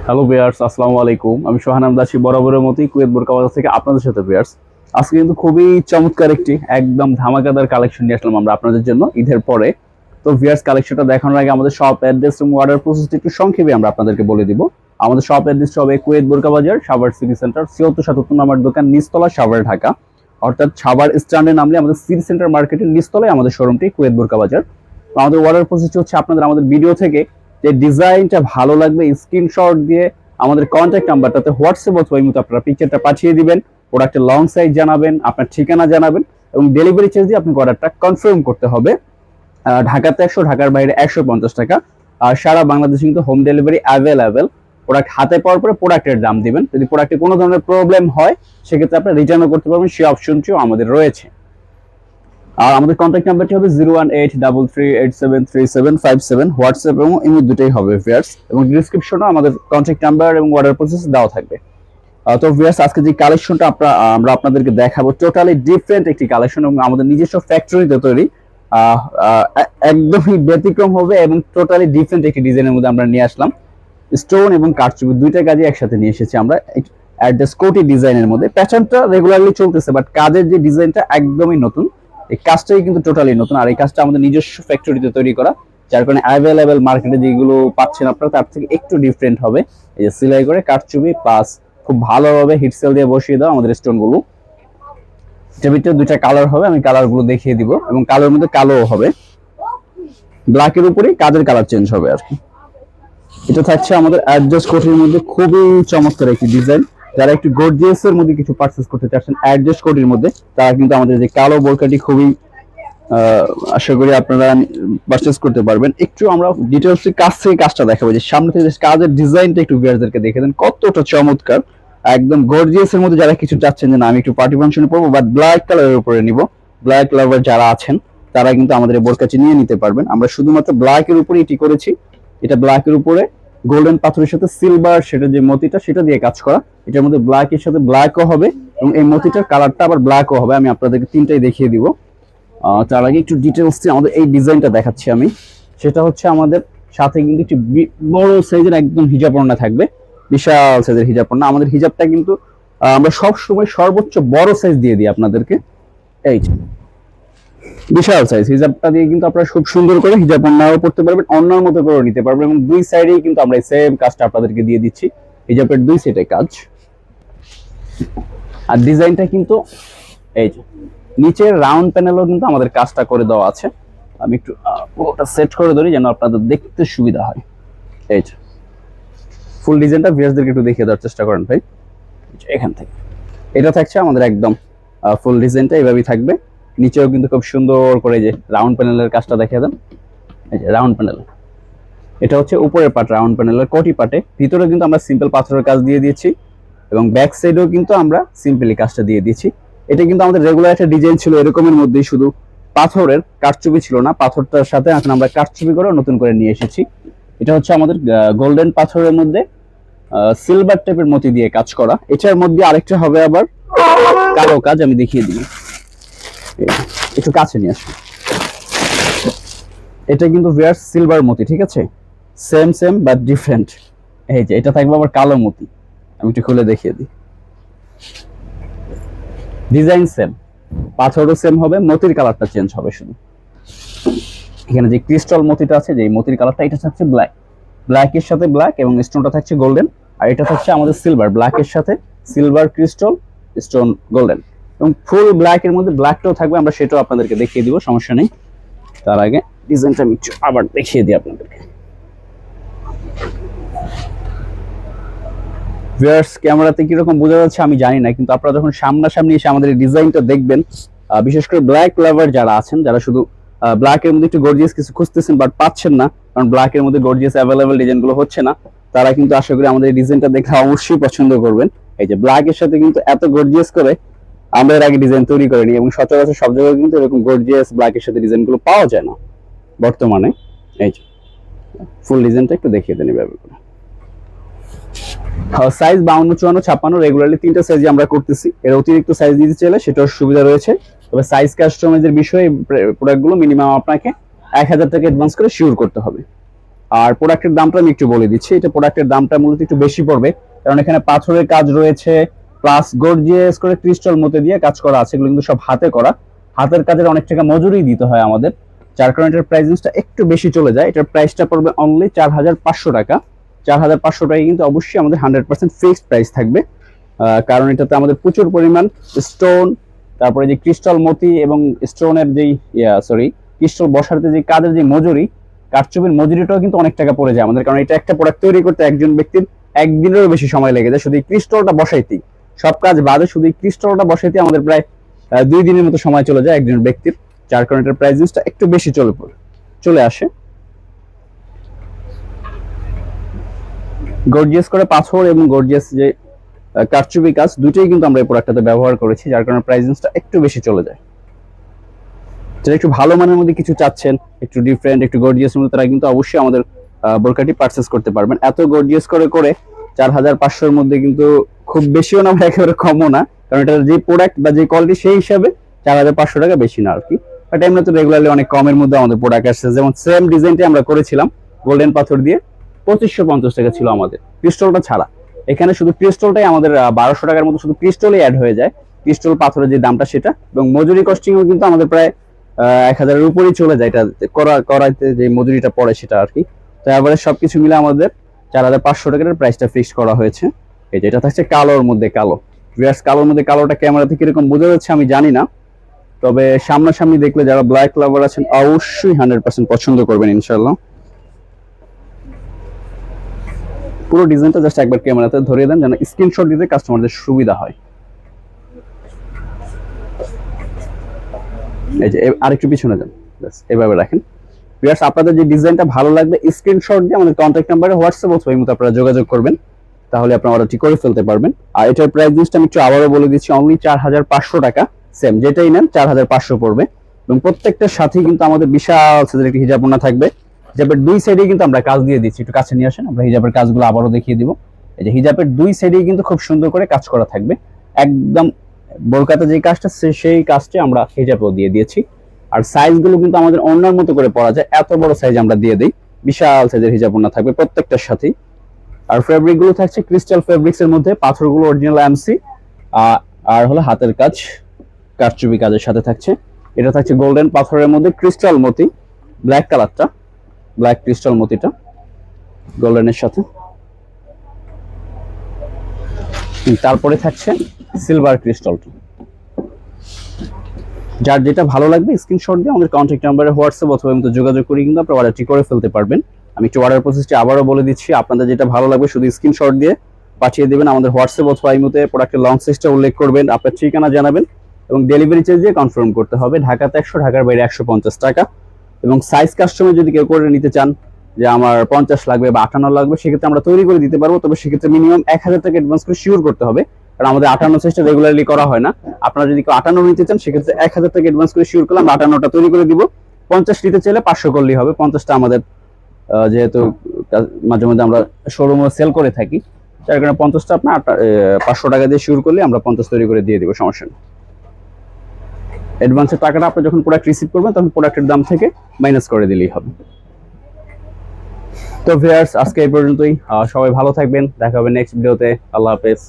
Hello viewers, আসসালামু আলাইকুম। আমি সোহান আমদাসী বরাবরের মতোই কুয়েত বোরকা বাজার থেকে আপনাদের সাথে ভিউয়ার্স। আজকে কিন্তু খুবই চমৎকার একটি একদম ধামাকাদার কালেকশন নিয়ে আসলাম আমরা আপনাদের জন্য ঈদের পরে। তো ভিউয়ার্স, কালেকশনটা দেখানোর আগে আমাদের শপ অ্যাড্রেস এবং অর্ডার প্রসেসটি একটু সংক্ষেপে আমরা আপনাদেরকে বলে দিব। আমাদের শপ অ্যাড্রেস হবে কুয়েত বোরকা বাজার, সাভার সিটি সেন্টার, ৭৪-৭৭ নম্বর দোকান, নিচতলা, সাভার, ঢাকা। অর্থাৎ সাভার স্ট্যান্ডে নামলে আমাদের সিটি সেন্টার মার্কেটের নিচতলায় আমাদের শোরুমটি কুয়েত বোরকা বাজার। তো আমাদের অর্ডার প্রসেসটি হচ্ছে আপনাদের আমাদের ভিডিও থেকে যে ডিজাইনটা ভালো লাগবে স্ক্রিনশট দিয়ে আমাদের কন্ট্যাক্ট নাম্বারটাতে হোয়াটসঅ্যাপ অথবা ইমোতে আপনারা পিকচারটা পাঠিয়ে দিবেন, প্রোডাক্টের লং সাইজ জানাবেন, আপনার ঠিকানা জানাবেন এবং ডেলিভারি চার্জ দিয়ে আপনাকে অর্ডারটা কনফার্ম করতে হবে। ঢাকাতে ১০০, ঢাকার বাইরে ১৫০ টাকা। আর সারা বাংলাদেশে কিন্তু হোম ডেলিভারি অ্যাভেলেবেল। প্রোডাক্ট হাতে পাওয়ার পরে প্রোডাক্টের দাম দিবেন। যদি প্রোডাক্টে কোনো ধরনের প্রবলেম হয় সেক্ষেত্রে আপনি রিটার্নও করতে পারবেন, সেই অপশনটিও আমাদের রয়েছে। আর আমাদের কন্ট্যাক্ট নাম্বারটি হবে 01833873757, হোয়াটসঅ্যাপ এবং ইমো দুটোই হবে ভিউয়ার্স, এবং ডিসক্রিপশনে আমাদের কন্ট্যাক্ট নাম্বার এবং অর্ডার প্রসেস দেওয়া থাকবে। তো ভিউয়ার্স, আজকে যে কালেকশনটা আমরা আপনাদেরকে দেখাবো টোটালি ডিফারেন্ট একটি কালেকশন এবং আমাদের নিজস্ব ফ্যাক্টরিতে তৈরি। একদমই ব্যতিক্রম হবে এবং টোটালি ডিফারেন্ট একটি ডিজাইনের মধ্যে আমরা নিয়ে আসলাম। স্টোন এবং কারচুপি দুইটা কাজই একসাথে নিয়ে এসেছি আমরা অ্যাড্রেস কোটি ডিজাইনের মধ্যে। প্যাটার্নটা রেগুলারলি চলতেছে, বাট কাজের যে ডিজাইনটা একদমই নতুন। এই কাজটাই কিন্তু টোটালি নতুন, আর এই কাজটা আমাদের নিজস্ব ফ্যাক্টরিতে তৈরি করা, যার কারণে অ্যাভেলেবেল মার্কেটে যেগুলো পাচ্ছেন আপনারা তার থেকে একটু ডিফারেন্ট হবে। এই যে সেলাই করে কারচুপি প্লাস খুব ভালোভাবে হিটসেল দিয়ে বসিয়ে দাও আমাদের স্টোনগুলো। এটার ভিতরে দুইটা কালার হবে, আমি কালারগুলো দেখিয়ে দিব, এবং কালোর মধ্যে কালো হবে, ব্ল্যাকের উপরেই কাজের কালার চেঞ্জ হবে আর কি। এটা থাকছে আমাদের অ্যাডজাস্ট কোটির মধ্যে খুবই চমৎকার একটি ডিজাইন। যারা একটু গর্জিয়াস এর মধ্যে কিছু পারচেজ করতে চাচ্ছেন অ্যাডজাস্ট কোটির মধ্যে, তারা কিন্তু আমাদের যে কালো বোরকাটি খুবই আশা করি আপনারা পারচেজ করতে পারবেন। একটু আমরা ডিটেইলস কাছ থেকে কাজটা দেখাবো, যে সামনে থেকে কাজের ডিজাইনটা একটু ভিউয়ারদেরকে দেখে দেন কতটা চমৎকার। একদম গর্জিয়াস এর মধ্যে যারা কিছু চাচ্ছেন যে না আমি একটু পার্টি ফাংশনে পরবো বাট ব্ল্যাক কালারের উপরে নিব, ব্ল্যাক লাভার যারা আছেন তারা কিন্তু আমাদের এই বোরকাটি নিয়ে নিতে পারবেন। আমরা শুধুমাত্র ব্ল্যাক এর উপরে এটি করেছি। এটা ব্ল্যাক এর উপরে গোল্ডেন পাথরের সাথে সিলভার সেটা যে মতিটা সেটা দিয়ে কাজ করা। এটার মধ্যে ব্ল্যাক এর সাথে ব্ল্যাকও হবে এবং এই মতিটার কালারটা আবার ব্ল্যাকও হবে। আমি আপনাদেরকে তিনটাই দেখিয়ে দিব। তার আগে একটু ডিটেলস আমাদের এই ডিজাইনটা দেখাচ্ছি আমি। সেটা হচ্ছে আমাদের সাথে কিন্তু একটু বড় সাইজের একদম হিজাব ওড়না থাকবে, বিশাল সাইজের হিজাব ওড়না। আমাদের হিজাবটা কিন্তু আমরা সব সময় সর্বোচ্চ বড় সাইজ দিয়ে দিই আপনাদেরকে। এই বিশাল সাইজ হিজাবটা দিয়ে কিন্তু আপনারা খুব সুন্দর করে হিজাব ওড়নাও পড়তে পারবেন, অন্যর মতো করে নিতে পারবেন, এবং দুই সাইডেই কিন্তু আমরা এই সেম কাজটা আপনাদেরকে দিয়ে দিচ্ছি। হিজাবের দুই সাইডে কাজ। আর ডিজাইনটা কিন্তু এই যে নিচের রাউন্ড প্যানেলও কিন্তু আমাদের কাজটা করে দেওয়া আছে। আমি একটু ওটা সেট করে ধরি যেন আপনাদের দেখতে সুবিধা হয়। এই যে ফুল ডিজাইনটা ভিউয়ারদেরকে একটু দেখিয়ে দেওয়ার চেষ্টা করেন ভাই। এখান থেকে এটা থাকছে আমাদের একদম ফুল ডিজাইনটা এইভাবেই থাকবে। নিচেও কিন্তু খুব সুন্দর করে যে রাউন্ড প্যানেলের কাজটা দেখিয়ে দেন। এই যে রাউন্ড প্যানেল, এটা হচ্ছে উপরের পার্ট রাউন্ড প্যানেলের কোটি পার্টে। ভিতরে কিন্তু আমরা সিম্পল পাথরের কাজ দিয়ে দিয়েছি এবং ব্যাক সাইডেও কিন্তু আমরা সিম্পলি কাজটা দিয়ে দিয়েছি। এটা কিন্তু আমাদের রেগুলার একটা ডিজাইন ছিল এরকমের মধ্যেই, শুধু পাথরের কারচুপি ছিল না, পাথরটার সাথে এখন আমরা কারচুপি করে নতুন করে নিয়ে এসেছি। এটা হচ্ছে আমাদের গোল্ডেন পাথরের মধ্যে সিলভার টাইপের মতি দিয়ে কাজ করা। এটার মধ্যে আরেকটা হবে আবার কালো কাজ, আমি দেখিয়ে দিই, একটু কাছে নিয়ে আসুন। এটা কিন্তু ভিউয়ার্স সিলভার মতি, ঠিক আছে, সেম সেম বাট ডিফারেন্ট। এই যে এটা থাকবে আবার কালো মতি, আমি একটু খুলে দেখিয়ে দিই। ডিজাইন সেম, পাথরও সেম হবে, মতির কালারটা চেঞ্জ হবে শুধু। এখানে যে ক্রিস্টাল মতিটা আছে, যে মতির কালারটা, এটা থাকছে ব্ল্যাক, ব্ল্যাকের সাথে ব্ল্যাক এবং স্টোনটা থাকছে গোল্ডেন। আর এটা থাকছে আমাদের সিলভার, ব্ল্যাকের সাথে সিলভার ক্রিস্টাল স্টোন গোল্ডেন, এবং ফুল ব্ল্যাকের মধ্যে ব্ল্যাকটাও থাকবে। আমরা সেটাও আপনাদেরকে দেখিয়ে দিব, সমস্যা নেই। তার আগে ডিজাইনটা আমি আবার দেখিয়ে দিই আপনাদেরকে। ভিউয়ার্স, ক্যামেরাতে কিরকম বোঝা যাচ্ছে আমি জানি না, কিন্তু আপনারা যখন সামনাসামনি এসে আমাদের এই ডিজাইনটা দেখবেন, বিশেষ করে ব্ল্যাক লাভার যারা আছেন, যারা শুধু ব্ল্যাকের মধ্যে একটু গর্জিয়াস কিছু খুঁজতেছেন বাট পাচ্ছেন না, কারণ ব্ল্যাকের মধ্যে গর্জিয়াস অ্যাভেলেবেল ডিজাইনগুলো হচ্ছে না, তারা কিন্তু আশা করি আমাদের এই ডিজাইনটা দেখে অবশ্যই পছন্দ করবেন। এই যে ব্ল্যাকের সাথে কিন্তু এত গর্জিয়াস করে আমরা এর আগে ডিজাইন তৈরি করিনি, এবং সচরাচর সব জায়গায় কিন্তু এরকম গর্জিয়াস ব্ল্যাকের সাথে ডিজাইনগুলো পাওয়া যায় না বর্তমানে। এই যে ফুল ডিজাইনটা একটু দেখিয়ে দেন এভাবে করে। সাইজ 52, 54, 56 রেগুলারলি তিনটা সাইজে আমরা করতেছি। এর অতিরিক্ত সাইজ দিতে চাইলে সেটার সুবিধা রয়েছে, তবে সাইজ কাস্টমাইজের বিষয়ে প্রোডাক্টগুলো মিনিমাম আপনাকে 1000 টাকা অ্যাডভান্স করে শিওর করতে হবে। আর প্রোডাক্টের দামটা আমি একটু বলে দিচ্ছি, এটা প্রোডাক্টের দামটা মূলত একটু বেশি পড়বে, কারণ এখানে পাথরের কাজ রয়েছে, প্লাস গর্জিয়াস করে ক্রিস্টাল মতে দিয়ে কাজ করা আছে। এগুলো কিন্তু সব হাতে করা, হাতের কাজের অনেক টাকা মজুরি দিতে হয় আমাদের, যার কারণে এটার প্রাইসটা একটু বেশি চলে যায়। এটার প্রাইসটা পড়বে অনলি 4500 টাকা। 4500 টাকা কিন্তু অবশ্যই আমাদের 100% ফিক্সড প্রাইস থাকবে, কারণ এটাতে আমাদের প্রচুর পরিমাণ স্টোন, তারপরে যে ক্রিস্টাল মতি এবং স্টোনের যেই ক্রিস্টাল বসাতে যে কাজের যে মজুরি, কারচুপির মজুরিটাও কিন্তু অনেক টাকা পড়ে যায় আমাদের, কারণ এটা একটা প্রোডাক্ট তৈরি করতে একজন ব্যক্তির একদিনেরও বেশি সময় লেগে যায় শুধু ক্রিস্টালটা বসাইতেই। সব কাজ বাদে শুধু ক্রিস্টালটা বসাইতে আমাদের প্রায় 2 দিনের মতো সময় চলে যায় একজন ব্যক্তির, যার কারণে এটার প্রাইসটা একটু বেশি চলে আসে। গর্জিয়াস করে পাথর এবং গর্জিয়াস যে কারচুপি কাজ দুটোই কিন্তু আমরা এই প্রোডাক্টটাতে ব্যবহার করেছি, যার কারণে প্রাইসটা একটু বেশি চলে যায়। যারা একটু ভালো মানের মধ্যে কিছু চাচ্ছেন, একটু ডিফারেন্ট, একটু গর্জিয়াস মধ্যে, তারা কিন্তু অবশ্যই আমাদের বোরকাটি পারচেস করতে পারবেন। এত গর্জিয়াস করে 4500 মধ্যে কিন্তু খুব বেশিও না, একেবারে কমও না, কারণ এটার যে প্রোডাক্ট বা যে কোয়ালিটি সেই হিসাবে 4500 টাকা বেশি না আর কি। বাট এমনি তো রেগুলারলি অনেক কমের মধ্যে আমাদের প্রোডাক্ট আসছে, যেমন সেম ডিজাইনটি আমরা করেছিলাম গোল্ডেন পাথর দিয়ে, 2550 টাকা ছিল আমাদের ক্রিস্টালটা ছাড়া। এখানে শুধু ক্রিস্টালটাই আমাদের 1200 টাকার মতো শুধু ক্রিস্টালই অ্যাড হয়ে যায়, ক্রিস্টাল পাথরের যে দামটা সেটা, এবং মজুরি কস্টিংও কিন্তু আমাদের প্রায় 1000-এর উপরেই চলে যায়, এটা করাইতে যে মজুরিটা পড়ে সেটা আর কি। তো এবারে সবকিছু মিলে আমাদের 4500 টাকার প্রাইসটা ফিক্স করা হয়েছে। এই যে এটা থাকছে কালোর মধ্যে কালো। ভিউয়ার্স, কালোর মধ্যে কালোটা ক্যামেরাতে কিরকম বোঝা যাচ্ছে আমি জানি না, তবে সামনাসামনি দেখলে যারা ব্ল্যাক লাভার আছেন অবশ্যই 100% পছন্দ করবেন ইনশাআল্লাহ। পুরো ডিজাইনটা জাস্ট একবার ক্যামেরাতে ধরিয়ে দেন যেন স্ক্রিনশট দিতে কাস্টমারদের সুবিধা হয়। এই যে আরেকটু পিছনে যান, বাস এভাবে রাখেন। ভিউয়ার্স, আপনাদের যে ডিজাইনটা ভালো লাগবে স্ক্রিনশট দিয়ে আমাদের কন্ট্যাক্ট নাম্বারে হোয়াটসঅ্যাপ অথবা ইমোতে আপনারা যোগাযোগ করবেন, তাহলে আপনারা অর্ডারটি করে ফেলতে পারবেন। আর এটার প্রাইস লিস্টটা আমি একটু আবারও বলে দিচ্ছি, অনলি 4500 টাকা। সেম যেটাই নেন 4500 পড়বে, এবং প্রত্যেকটার সাথেই কিন্তু আমাদের বিশাল সাইজের একটি হিজাব ওড়না থাকবে। হিজাবের দুই সাইডেই কিন্তু আমরা কাজ দিয়ে দিচ্ছি, একটু কাছে নিয়ে আসেন, আমরা হিজাবের কাজগুলো আবারও দেখিয়ে দিব। এই যে হিজাবের দুই সাইডেই কিন্তু খুব সুন্দর করে কাজ করা থাকবে, একদম বোরকাতে যে কাজটা সেই কাজটা আমরা হিজাবেও দিয়ে দিয়েছি। আর সাইজগুলো কিন্তু আমাদের অন্যার মতো করে পরা যায়, এত বড় সাইজ আমরা দিয়ে দিই, বিশাল সাইজের হিজাব ওড়না থাকবে প্রত্যেকটার সাথেই। আর ফেব্রিক গুলো থাকছে ক্রিস্টাল ফেব্রিক্স এর মধ্যে, পাথরগুলো অরিজিনাল এমসি, আর হলো হাতের কাজ কারচুপি কাজের সাথে থাকছে। এটা থাকছে গোল্ডেন পাথরের মধ্যে ক্রিস্টাল মতি, ব্ল্যাক কালারটা, ব্ল্যাক ক্রিস্টাল মতিটা গোল্ডেনের সাথে। তারপরে থাকছে সিলভার ক্রিস্টালটা। যার যেটা ভালো লাগবে স্ক্রিনশট দিয়ে আমাদের কন্ট্যাক্ট নাম্বারে হোয়াটসঅ্যাপ অথবা এমনি যোগাযোগ করে কিন্তু আপনারা অর্ডারটি করে ফেলতে পারবেন। আমি একটু অর্ডার প্রসেসটি আবারও বলে দিচ্ছি, আপনাদের যেটা ভালো লাগবে শুধু স্ক্রিনশট দিয়ে পাঠিয়ে দেবেন আমাদের হোয়াটসঅ্যাপ অথবা ইমোতে, প্রোডাক্টের লং সাইজটা উল্লেখ করবেন, আপনার ঠিকানা জানাবেন, এবং ডেলিভারি চার্জ দিয়ে কনফার্ম করতে হবে। ঢাকাতে 100, ঢাকার বাইরে 150 টাকা। এবং সাইজ কাস্টমার যদি কেউ করে নিতে চান যে আমার 50 লাগবে বা 58 লাগবে, সেক্ষেত্রে আমরা তৈরি করে দিতে পারবো, তবে সেক্ষেত্রে মিনিমাম 1000 টাকা অ্যাডভান্স করে শিওর করতে হবে, কারণ আমাদের 58 সাইজটা রেগুলারলি করা হয় না। আপনারা যদি কেউ 58 নিতে চান সেক্ষেত্রে 1000 টাকা অ্যাডভান্স করে শিওর করলাম, 58টা তৈরি করে দিব। 50 নিতে চাইলে 500 করলেই হবে, 50টা আমাদের যেহেতু মাঝে মধ্যে আমরা শোরুমে সেল করে থাকি, যার কারণে 50টা আপনার 500 টাকা দিয়ে শিওর করলে আমরা 50 তৈরি করে দিয়ে দিব, সমস্যা নেই। অ্যাডভান্সের টাকাটা আপনি যখন প্রোডাক্ট রিসিভ করবেন তখন প্রোডাক্টের দাম থেকে মাইনাস করে দিলেই হবে। তো ভিউয়ার্স, আজকে এই পর্যন্তই। সবাই ভালো থাকবেন, দেখা হবে নেক্সট ভিডিওতে। আল্লাহ হাফেজ।